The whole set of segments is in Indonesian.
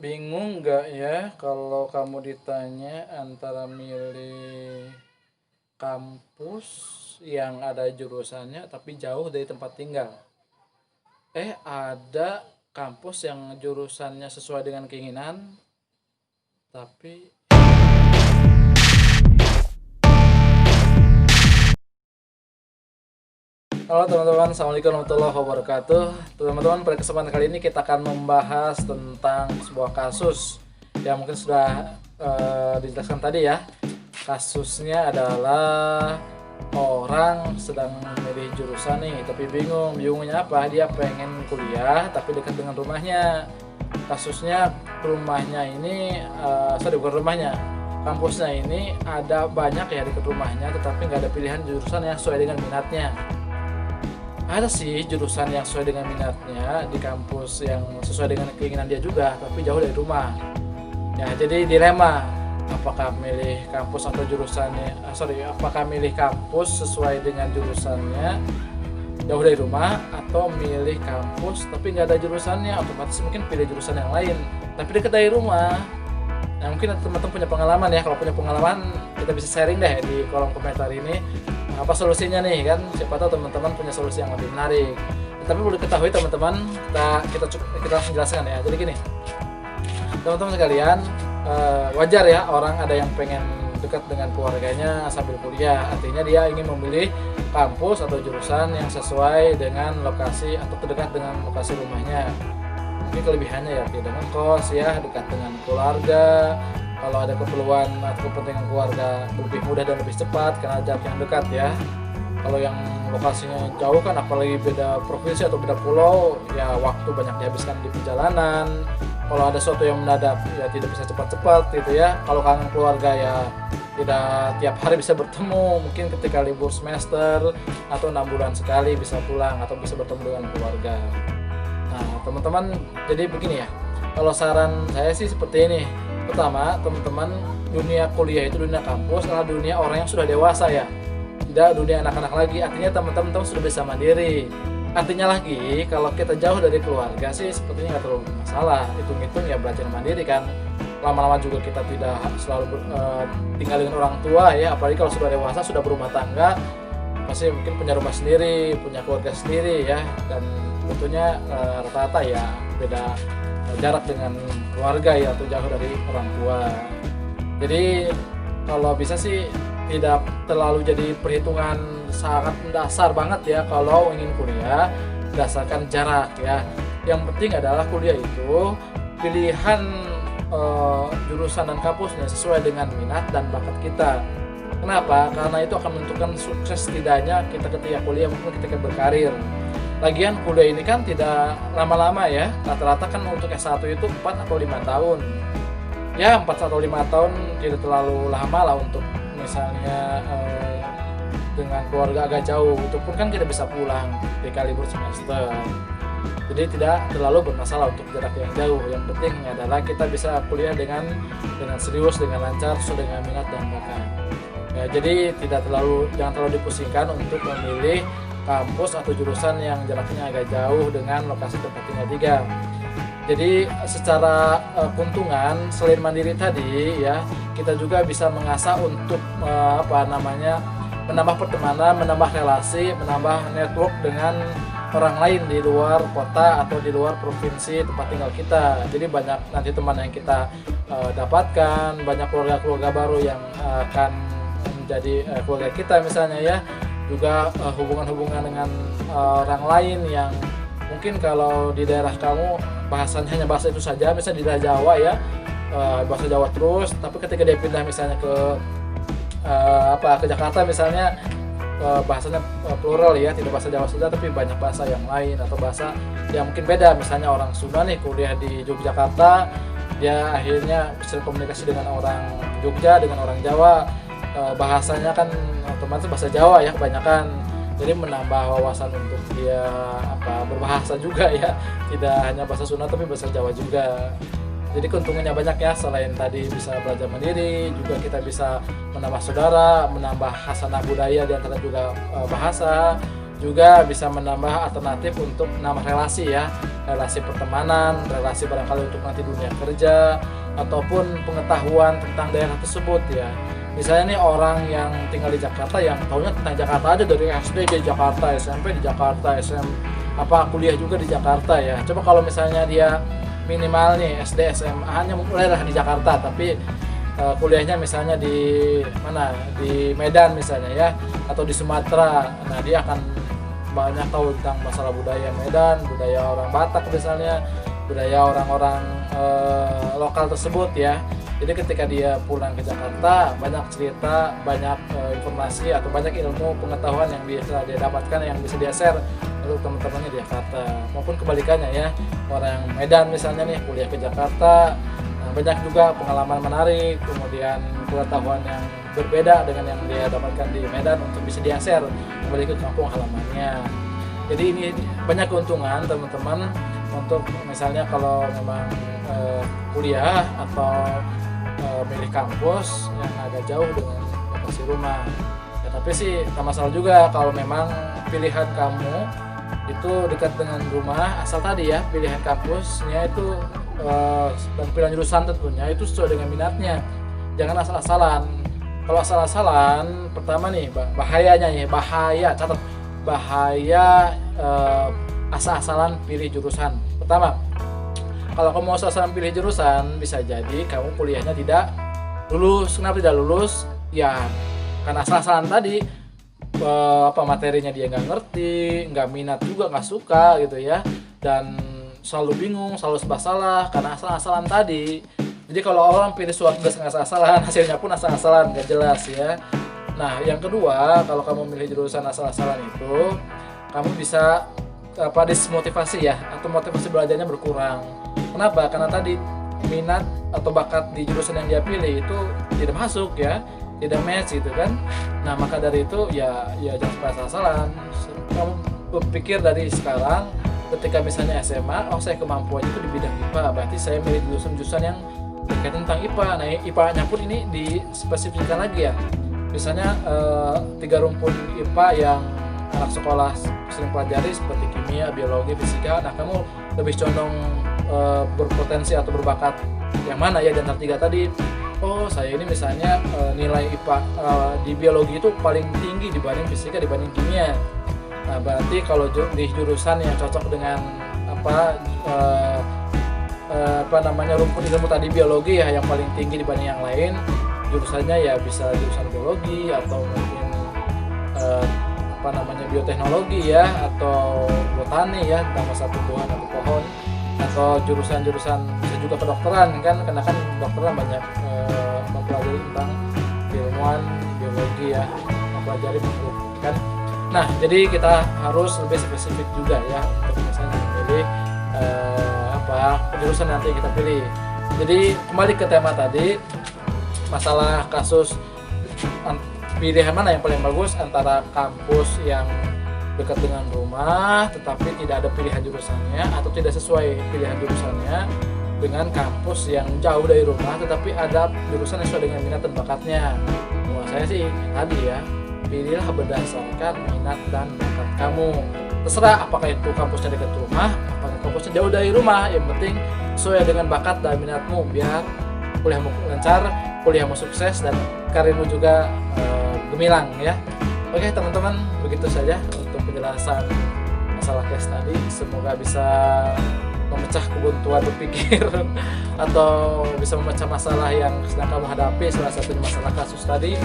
Bingung nggak ya kalau kamu ditanya antara milih kampus yang ada jurusannya tapi jauh dari tempat tinggal? Ada kampus yang jurusannya sesuai dengan keinginan, tapi halo teman-teman, assalamualaikum warahmatullahi wabarakatuh. Teman-teman, pada kesempatan kali ini kita akan membahas tentang sebuah kasus yang mungkin sudah dijelaskan tadi ya. Kasusnya adalah orang sedang memilih jurusan nih, tapi bingungnya apa? Dia pengen kuliah tapi dekat dengan rumahnya. Kasusnya rumahnya ini, bukan rumahnya, kampusnya ini ada banyak ya dekat rumahnya, tetapi nggak ada pilihan jurusan yang sesuai dengan minatnya. Ada sih jurusan yang sesuai dengan minatnya di kampus yang sesuai dengan keinginan dia juga, tapi jauh dari rumah. Ya, jadi dilema, apakah milih kampus atau jurusannya, apakah milih kampus sesuai dengan jurusannya jauh dari rumah, atau milih kampus tapi nggak ada jurusannya, otomatis mungkin pilih jurusan yang lain tapi dekat dari rumah. Nah, mungkin teman-teman punya pengalaman ya. Kalau punya pengalaman, kita bisa sharing deh di kolom komentar ini apa solusinya nih kan. Siapa tahu teman-teman punya solusi yang lebih menarik. Tapi perlu diketahui teman-teman, kita langsung jelaskan ya. Jadi gini, teman-teman sekalian, wajar ya orang ada yang pengen dekat dengan keluarganya sambil kuliah. Artinya dia ingin memilih kampus atau jurusan yang sesuai dengan lokasi atau terdekat dengan lokasi rumahnya. Mungkin kelebihannya ya tidak ngekos ya, dekat dengan keluarga. Kalau ada keperluan atau kepentingan keluarga lebih mudah dan lebih cepat karena jarak yang dekat ya. Kalau yang lokasinya jauh kan, apalagi beda provinsi atau beda pulau, ya waktu banyak dihabiskan di perjalanan. Kalau ada sesuatu yang mendadak ya tidak bisa cepat-cepat gitu ya. Kalau kangen keluarga ya tidak tiap hari bisa bertemu, mungkin ketika libur semester atau 6 bulan sekali bisa pulang atau bisa bertemu dengan keluarga. Nah teman-teman, jadi begini ya, kalau saran saya sih seperti ini. Pertama, teman-teman, dunia kuliah itu, dunia kampus adalah dunia orang yang sudah dewasa ya, tidak dunia anak-anak lagi. Artinya teman-teman sudah bisa mandiri. Artinya lagi, kalau kita jauh dari keluarga sih sepertinya nggak terlalu masalah. Hitung-hitung ya belajar mandiri kan. Lama-lama juga kita tidak selalu tinggal dengan orang tua ya. Apalagi kalau sudah dewasa, sudah berumah tangga, pasti mungkin punya rumah sendiri, punya keluarga sendiri ya. Dan tentunya rata-rata ya beda jarak dengan keluarga ya, atau jauh dari orang tua. Jadi kalau bisa sih tidak terlalu jadi perhitungan sangat mendasar banget ya kalau ingin kuliah berdasarkan jarak ya. Yang penting adalah kuliah itu pilihan jurusan dan kampusnya sesuai dengan minat dan bakat kita. Kenapa? Karena itu akan menentukan sukses tidaknya kita ketika kuliah maupun ketika berkarir. Lagian kuliah ini kan tidak lama-lama ya, rata-rata kan untuk S1 itu 4 atau 5 tahun. Ya 4 atau 5 tahun tidak terlalu lama lah untuk misalnya dengan keluarga agak jauh, itu pun kan kita bisa pulang ketika libur semester. Jadi tidak terlalu bermasalah untuk jarak yang jauh. Yang penting adalah kita bisa kuliah dengan serius, dengan lancar, sesuai dengan minat dan bakat. Ya, jadi jangan terlalu dipusingkan untuk memilih kampus atau jurusan yang jaraknya agak jauh dengan lokasi tempat tinggal tiga. Jadi secara keuntungan selain mandiri tadi ya, kita juga bisa mengasah untuk menambah pertemanan, menambah relasi, menambah network dengan orang lain di luar kota atau di luar provinsi tempat tinggal kita. Jadi banyak nanti teman yang kita dapatkan, banyak keluarga-keluarga baru yang akan menjadi keluarga kita misalnya ya. Juga hubungan-hubungan dengan orang lain yang mungkin kalau di daerah kamu bahasanya hanya bahasa itu saja, misalnya di daerah Jawa ya, bahasa Jawa terus, tapi ketika dia pindah misalnya ke Jakarta misalnya, bahasanya plural ya, tidak bahasa Jawa saja tapi banyak bahasa yang lain atau bahasa yang mungkin beda. Misalnya orang Sunda nih kuliah di Yogyakarta, dia akhirnya bisa komunikasi dengan orang Jogja, dengan orang Jawa, bahasanya kan otomatis bahasa Jawa ya kebanyakan. Jadi menambah wawasan untuk dia berbahasa juga ya, tidak hanya bahasa Sunda tapi bahasa Jawa juga. Jadi keuntungannya banyak ya, selain tadi bisa belajar mandiri, juga kita bisa menambah saudara, menambah khasanah budaya di antara juga bahasa, juga bisa menambah alternatif untuk menambah relasi ya, relasi pertemanan, relasi barangkali untuk nanti dunia kerja ataupun pengetahuan tentang daerah tersebut ya. Misalnya nih orang yang tinggal di Jakarta yang tahunya tentang Jakarta aja dari SD di Jakarta, SMP di Jakarta, kuliah juga di Jakarta ya. Coba kalau misalnya dia minimal nih SD SMA-nya mulailah di Jakarta, tapi kuliahnya misalnya di mana, di Medan misalnya ya, atau di Sumatera. Nah dia akan banyak tahu tentang masalah budaya Medan, budaya orang Batak misalnya, budaya orang-orang lokal tersebut ya. Jadi ketika dia pulang ke Jakarta, banyak cerita, banyak informasi atau banyak ilmu pengetahuan yang bisa dia dapatkan, yang bisa dia share untuk teman-temannya di Jakarta. Maupun kebalikannya ya, orang Medan misalnya nih kuliah ke Jakarta, banyak juga pengalaman menarik, kemudian pengetahuan yang berbeda dengan yang dia dapatkan di Medan untuk bisa dia share kembali ke kampung halamannya. Jadi ini banyak keuntungan teman-teman untuk misalnya kalau memang kuliah atau milih kampus yang agak jauh dengan lokasi rumah ya. Tapi sih tak masalah juga kalau memang pilihan kamu itu dekat dengan rumah, asal tadi ya pilihan kampusnya itu dan pilihan jurusan tentunya itu sesuai dengan minatnya. Jangan asal-asalan. Kalau asal-asalan, pertama nih bahayanya nih, catat bahaya asal-asalan pilih jurusan. Pertama, kalau kamu asal-asalan pilih jurusan, bisa jadi kamu kuliahnya tidak lulus. Kenapa tidak lulus? Ya karena asal-asalan tadi, materinya dia nggak ngerti, nggak minat juga, nggak suka gitu ya, dan selalu bingung, selalu serba salah karena asal-asalan tadi. Jadi kalau orang pilih suatu dengan asal-asalan, hasilnya pun asal-asalan, nggak jelas ya. Nah yang kedua, kalau kamu milih jurusan asal-asalan itu, kamu bisa dismotivasi ya, atau motivasi belajarnya berkurang. Kenapa? Karena tadi minat atau bakat di jurusan yang dia pilih itu tidak masuk ya, tidak match gitu kan. Nah maka dari itu ya jangan asal-asalan. Kamu berpikir dari sekarang, ketika misalnya SMA, saya kemampuannya itu di bidang IPA, berarti saya milih jurusan yang berkaitan tentang IPA. Nah IPA-nya pun ini dispesifikkan lagi ya. Misalnya 3 rumpun IPA yang anak sekolah sering pelajari seperti kimia, biologi, fisika. Nah kamu lebih condong berpotensi atau berbakat yang mana ya, dan 3 tadi. Oh saya ini misalnya nilai IPA di biologi itu paling tinggi dibanding fisika, dibanding kimia. Nah berarti kalau di jurusan yang cocok dengan rumpun ilmu tadi biologi ya, yang paling tinggi dibanding yang lain, jurusannya ya bisa jurusan biologi atau mungkin bioteknologi ya, atau botani ya tentang masa tumbuhan atau pohon, atau jurusan-jurusan bisa juga kedokteran kan, karena kan kedokteran banyak mempelajari tentang ilmuwan biologi ya, mempelajari makhluk kan. Nah jadi kita harus lebih spesifik juga ya untuk misalnya memilih jurusan nanti yang kita pilih. Jadi kembali ke tema tadi, masalah kasus pilihan mana yang paling bagus antara kampus yang dekat dengan rumah tetapi tidak ada pilihan jurusannya, atau tidak sesuai pilihan jurusannya, dengan kampus yang jauh dari rumah tetapi ada jurusan yang sesuai dengan minat dan bakatnya. Menurut saya sih tadi ya, pilihlah berdasarkan minat dan bakat kamu. Terserah apakah itu kampusnya dekat rumah, apakah kampusnya jauh dari rumah, yang penting sesuai dengan bakat dan minatmu, biar kuliahmu lancar, kuliahmu sukses, dan karirmu juga gemilang ya. Oke teman-teman, begitu saja untuk penjelasan masalah case tadi. Semoga bisa memecah kebuntuan berpikir atau bisa memecah masalah yang sedang kamu hadapi, salah satunya masalah kasus tadi.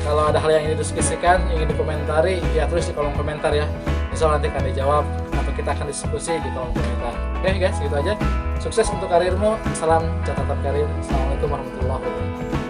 Kalau ada hal yang ingin didiskusikan, ingin dikomentari, ya tulis di kolom komentar ya. Insya Allah nanti akan dijawab atau kita akan diskusi di kolom komentar. Oke guys, gitu aja. Sukses untuk karirmu. Salam catatan karir. Assalamualaikum warahmatullahi wabarakatuh.